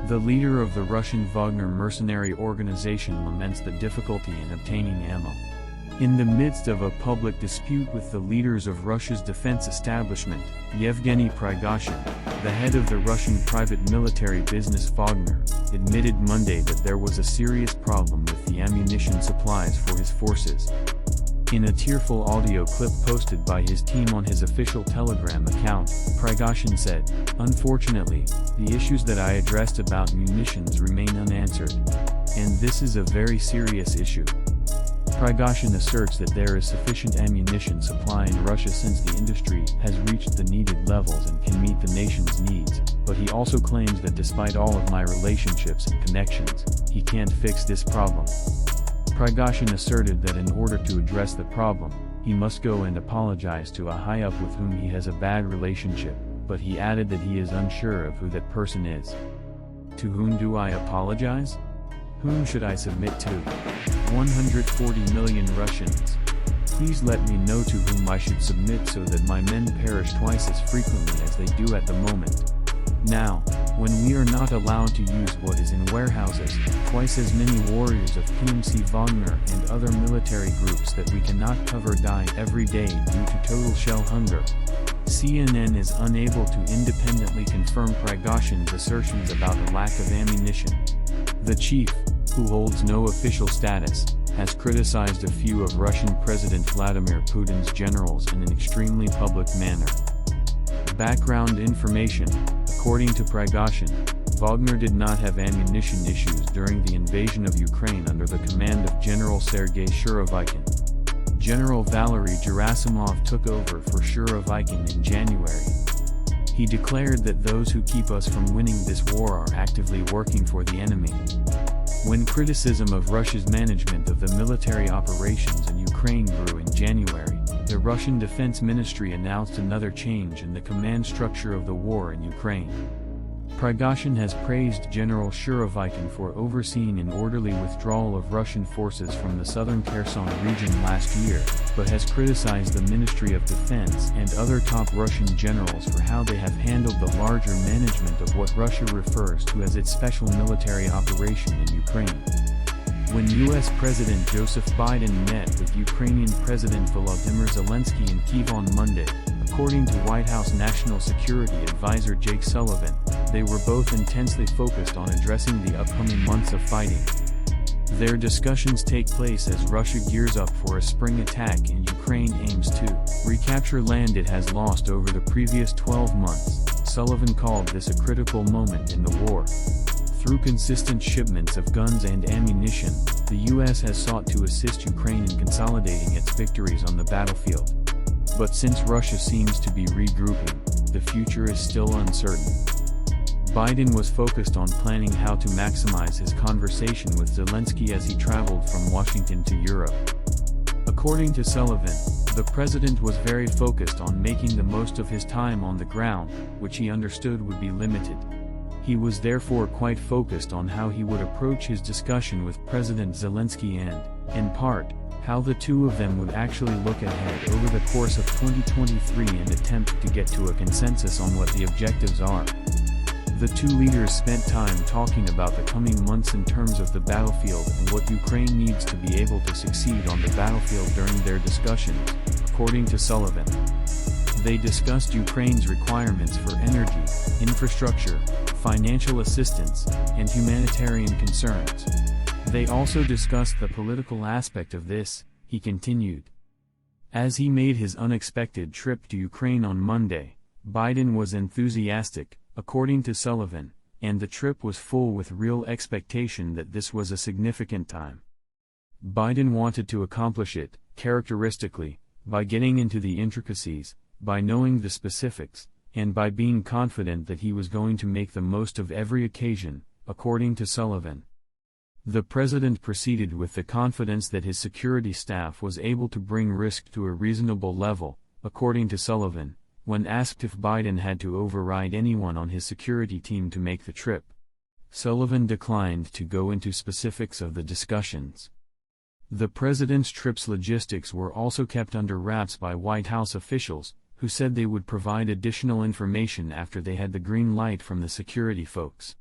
The leader of the Russian Wagner Mercenary organization laments the difficulty in obtaining ammo. In the midst of a public dispute with the leaders of Russia's defense establishment, Yevgeny Prigozhin, the head of the Russian private military business Wagner, admitted Monday that there was a serious problem with the ammunition supplies for his forces. In a tearful audio clip posted by his team on his official Telegram account, Prigozhin said, "Unfortunately, the issues that I addressed about munitions remain unanswered. And this is a very serious issue." Prigozhin asserts that there is sufficient ammunition supply in Russia since the industry has reached the needed levels and can meet the nation's needs, but he also claims that despite all of my relationships and connections, he can't fix this problem. Prigozhin asserted that in order to address the problem, he must go and apologize to a high-up with whom he has a bad relationship, but he added that he is unsure of who that person is. To whom do I apologize? Whom should I submit to? 140 million Russians. Please let me know to whom I should submit so that my men perish twice as frequently as they do at the moment. Now, when we are not allowed to use what is in warehouses, twice as many warriors of PMC Wagner and other military groups that we cannot cover die every day due to total shell hunger. CNN is unable to independently confirm Prigozhin's assertions about a lack of ammunition. The chief, who holds no official status, has criticized a few of Russian President Vladimir Putin's generals in an extremely public manner. Background information: according to Prigozhin, Wagner did not have ammunition issues during the invasion of Ukraine under the command of General Sergei Surovikin. General Valery Gerasimov took over for Surovikin in January. He declared that those who keep us from winning this war are actively working for the enemy. When criticism of Russia's management of the military operations in Ukraine grew in January, the Russian Defense Ministry announced another change in the command structure of the war in Ukraine. Prigozhin has praised General Surovikin for overseeing an orderly withdrawal of Russian forces from the southern Kherson region last year, but has criticized the Ministry of Defense and other top Russian generals for how they have handled the larger management of what Russia refers to as its special military operation in Ukraine. When U.S. President Joseph Biden met with Ukrainian President Volodymyr Zelensky in Kyiv on Monday, according to White House National Security Advisor Jake Sullivan, they were both intensely focused on addressing the upcoming months of fighting. Their discussions take place as Russia gears up for a spring attack and Ukraine aims to recapture land it has lost over the previous 12 months. Sullivan called this a critical moment in the war. Through consistent shipments of guns and ammunition, the U.S. has sought to assist Ukraine in consolidating its victories on the battlefield. But since Russia seems to be regrouping, the future is still uncertain. Biden was focused on planning how to maximize his conversation with Zelensky as he traveled from Washington to Europe. According to Sullivan, the president was very focused on making the most of his time on the ground, which he understood would be limited. He was therefore quite focused on how he would approach his discussion with President Zelensky and, in part, how the two of them would actually look ahead over the course of 2023 and attempt to get to a consensus on what the objectives are. The two leaders spent time talking about the coming months in terms of the battlefield and what Ukraine needs to be able to succeed on the battlefield during their discussions, according to Sullivan. They discussed Ukraine's requirements for energy, infrastructure, financial assistance, and humanitarian concerns. They also discussed the political aspect of this, he continued. As he made his unexpected trip to Ukraine on Monday, Biden was enthusiastic, according to Sullivan, and the trip was full with real expectation that this was a significant time. Biden wanted to accomplish it, characteristically, by getting into the intricacies, by knowing the specifics, and by being confident that he was going to make the most of every occasion, according to Sullivan. The president proceeded with the confidence that his security staff was able to bring risk to a reasonable level, according to Sullivan, when asked if Biden had to override anyone on his security team to make the trip. Sullivan declined to go into specifics of the discussions. The president's trip's logistics were also kept under wraps by White House officials, who said they would provide additional information after they had the green light from the security folks.